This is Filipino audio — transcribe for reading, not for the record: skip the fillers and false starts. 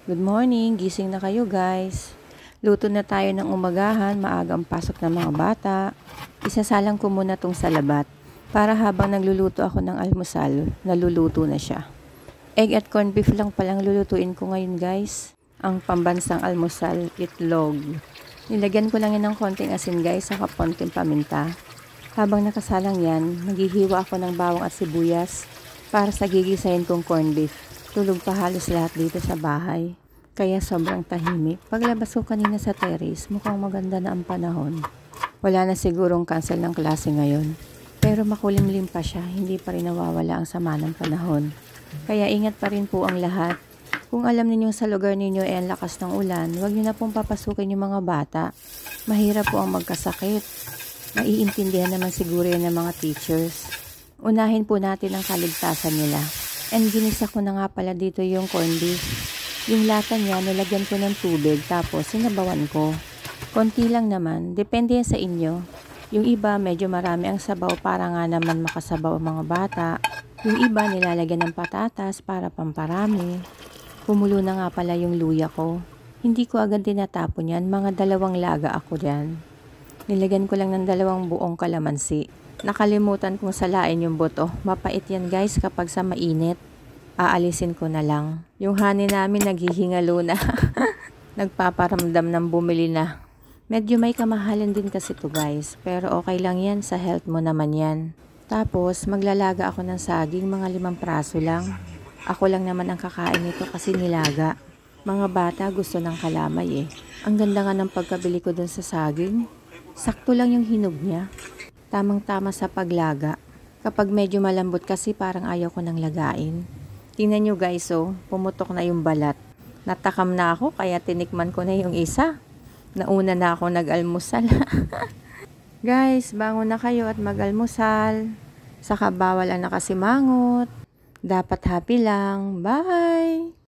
Good morning, gising na kayo guys. Luto na tayo ng umagahan, maaga ang pasok ng mga bata. Isasalang ko muna tong salabat para habang nagluluto ako ng almusal, naluluto na siya. Egg at corned beef lang palang lulutuin ko ngayon guys. Ang pambansang almusal, itlog. Nilagyan ko lang yan ng konting asin guys, saka konting paminta. Habang nakasalang yan, maghihiwa ako ng bawang at sibuyas para sa gigisahin kong corned beef. Tulog pa halos lahat dito sa bahay. Kaya sobrang tahimik. Paglabas ko kanina sa terrace, mukhang maganda na ang panahon. Wala na sigurong cancel ng klase ngayon. Pero makulimlim pa siya, hindi pa rin nawawala ang sama ng panahon. Kaya ingat pa rin po ang lahat. Kung alam ninyong sa lugar ninyo ay ang lakas ng ulan, huwag niyo na pong papasukin yung mga bata. Mahirap po ang magkasakit. Maiintindihan naman siguro yan ng mga teachers. Unahin po natin ang kaligtasan nila. And ginisa ko na nga pala dito yung corned beef. Yung lata niya, nilagyan ko ng tubig tapos sinabawan ko. Konti lang naman, depende yan sa inyo. Yung iba medyo marami ang sabaw para nga naman makasabaw ang mga bata. Yung iba nilalagyan ng patatas para pamparami. Kumulo na nga pala yung luya ko. Hindi ko agad tinatapon yan, mga 2 laga ako dyan. Nilagyan ko lang ng 2 buong kalamansi. Nakalimutan kong salain yung buto. Mapait yan guys kapag sa mainit. Aalisin ko na lang. Yung honey namin naghihingalo na. Nagpaparamdam ng bumili na. Medyo may kamahalan din kasi to guys. Pero okay lang yan, sa health mo naman yan. Tapos maglalaga ako ng saging, mga 5 praso lang. Ako lang naman ang kakain nito kasi nilaga. Mga bata gusto ng kalamay eh. Ang ganda nga ng pagkabili ko dun sa saging. Sakto lang yung hinog niya. Tamang-tama sa paglaga. Kapag medyo malambot kasi parang ayaw ko nang lagain. Tingnan nyo guys pumutok na yung balat. Natakam na ako kaya tinikman ko na yung isa. Nauna na ako nag-almusal. Guys, bangon na kayo at mag-almusal. Saka bawal ang nakasimangot. Dapat happy lang. Bye!